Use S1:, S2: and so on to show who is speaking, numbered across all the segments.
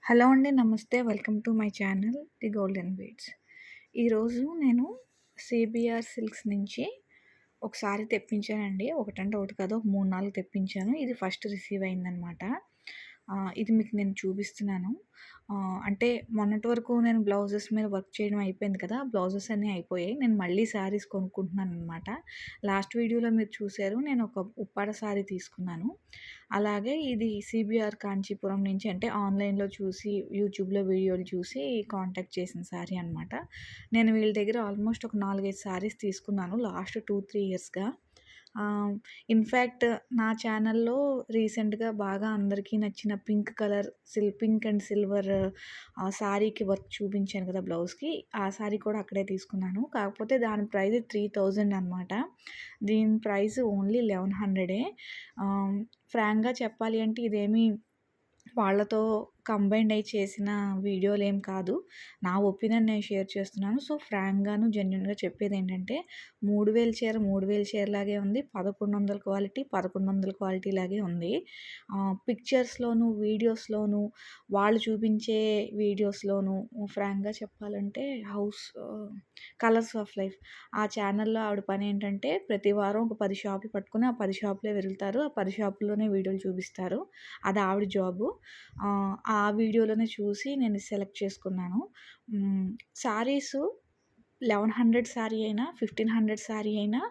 S1: Hello అండి. నమస్తే. Welcome to my channel the golden beads. ఈరోజు నేను సిబిఆర్ సిల్క్స్ నుంచి ఒక సారీ తెప్పించానండి. ఒకటంటే ఒకటి కాదు, ఒక 3, 4 తెప్పించాను. ఇది ఫస్ట్ రిసీవ్ అయిందనమాట. ఇది మీకు నేను చూపిస్తున్నాను. అంటే మొన్నటి వరకు నేను బ్లౌజెస్ మీద వర్క్ చేయడం అయిపోయింది కదా! బ్లౌజెస్ అన్నీ అయిపోయాయి. నేను మళ్ళీ శారీస్ కొనుక్కుంటున్నాననమాట. లాస్ట్ వీడియోలో మీరు చూసారు. నేను ఒక ఉప్పాడ శారీ తీసుకున్నాను. అలాగే ఇది సిబిఆర్ కాంచీపురం నుంచి అంటే ఆన్‌లైన్‌లో చూసి, యూట్యూబ్‌లో వీడియోలు చూసి కాంటాక్ట్ చేసిన శారీ అనమాట. నేను వీళ్ళ దగ్గర ఆల్మోస్ట్ ఒక 4, 5 శారీస్ తీసుకున్నాను లాస్ట్ 2, 3 ఇయర్స్‌గా. ఇన్‌ఫ్యాక్ట్ నా ఛానల్‌లో రీసెంట్‌గా బాగా అందరికీ నచ్చిన పింక్ అండ్ సిల్వర్ శారీకి వర్క్ చూపించాను కదా బ్లౌజ్‌కి. ఆ శారీ కూడా అక్కడే తీసుకున్నాను. కాకపోతే దాని ప్రైస్ 3000 అనమాట. దీని ప్రైస్ ఓన్లీ 1100. ఫ్రాంక్‌గా చెప్పాలి అంటే ఇదేమి వాళ్ళతో కంబైన్డ్ అయ్యి చేసిన వీడియోలేం కాదు. నా ఒపీనియన్ నేను షేర్ చేస్తున్నాను. సో, ఫ్రాంక్‌గాను, జెన్యూన్‌గా చెప్పేదేంటంటే 3000 చీర 3000 చీరలాగే ఉంది. 1100 క్వాలిటీ 1100 క్వాలిటీ లాగే ఉంది. పిక్చర్స్‌లోను, వీడియోస్‌లోను, వాళ్ళు చూపించే వీడియోస్‌లోను ఫ్రాంక్‌గా చెప్పాలంటే కలర్స్ ఆఫ్ లైఫ్ ఆ ఛానల్‌లో ఆవిడ పనేంటంటే ప్రతి వారం ఒక 10 షాపులు పట్టుకొని ఆ 10 షాపులే వెళ్తారు. ఆ 10 షాపుల్లోనే వీడియోలు చూపిస్తారు. అది ఆవిడ జాబు. ఆ వీడియోలోనే చూసి నేను సెలెక్ట్ చేసుకున్నాను. శారీసు 1100 శారీ అయినా, 1500 శారీ అయినా,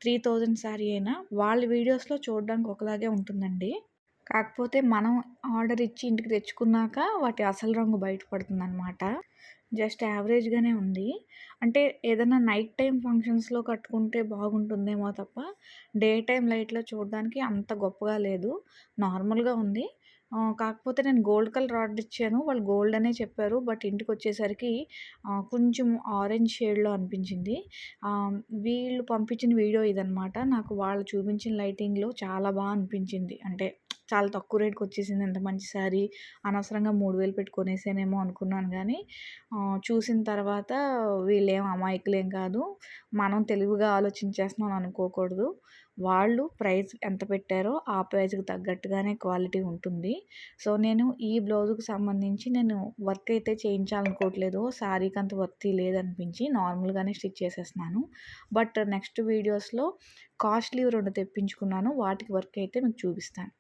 S1: 3000 శారీ అయినా వాళ్ళ వీడియోస్‌లో చూడడానికి ఒకలాగే ఉంటుందండి. కాకపోతే మనం ఆర్డర్ ఇచ్చి ఇంటికి తెచ్చుకున్నాక వాటి అసలు రంగు బయటపడుతుందనమాట. జస్ట్ యావరేజ్‌గానే ఉంది. అంటే ఏదైనా నైట్ టైమ్ ఫంక్షన్స్‌లో కట్టుకుంటే బాగుంటుందేమో తప్ప, డే టైమ్ లైట్‌లో చూడడానికి అంత గొప్పగా లేదు. నార్మల్‌గా ఉంది. కాకపోతే నేను గోల్డ్ కలర్ ఆర్డర్ ఇచ్చాను. వాళ్ళు గోల్డ్ అనే చెప్పారు. బట్ ఇంటికొచ్చేసరికి కొంచెం ఆరెంజ్ షేడ్‌లో అనిపించింది. వీళ్ళు పంపించిన వీడియో ఇదనమాట. నాకు వాళ్ళు చూపించిన లైటింగ్‌లో చాలా అనిపించింది. అంటే చాలా తక్కువ రేట్‌కొచ్చేసింది. ఎంత మంచి శారీ. అనవసరంగా 3000 పెట్టి కొనేసానేమో అనుకున్నాను గానీ, చూసిన తర్వాత వీళ్ళేం అమాయకులేం కాదు. మనం తెలివిగా ఆలోచించేస్తున్నాం అనుకోకూడదు. వాళ్ళు ప్రైస్ ఎంత పెట్టారో ఆ ప్రైస్‌కి తగ్గట్టుగానే క్వాలిటీ ఉంటుంది. సో, నేను ఈ బ్లౌజ్‌కి సంబంధించి నేను వర్క్ అయితే చేయించాలనుకోవట్లేదు. శారీకంత వర్తీ లేదనిపించి నార్మల్‌గానే స్టిచ్ చేసేస్తున్నాను. బట్ నెక్స్ట్ వీడియోస్‌లో కాస్ట్‌లీవి 2 తెప్పించుకున్నాను. వాటికి వర్క్ అయితే మీకు చూపిస్తాను.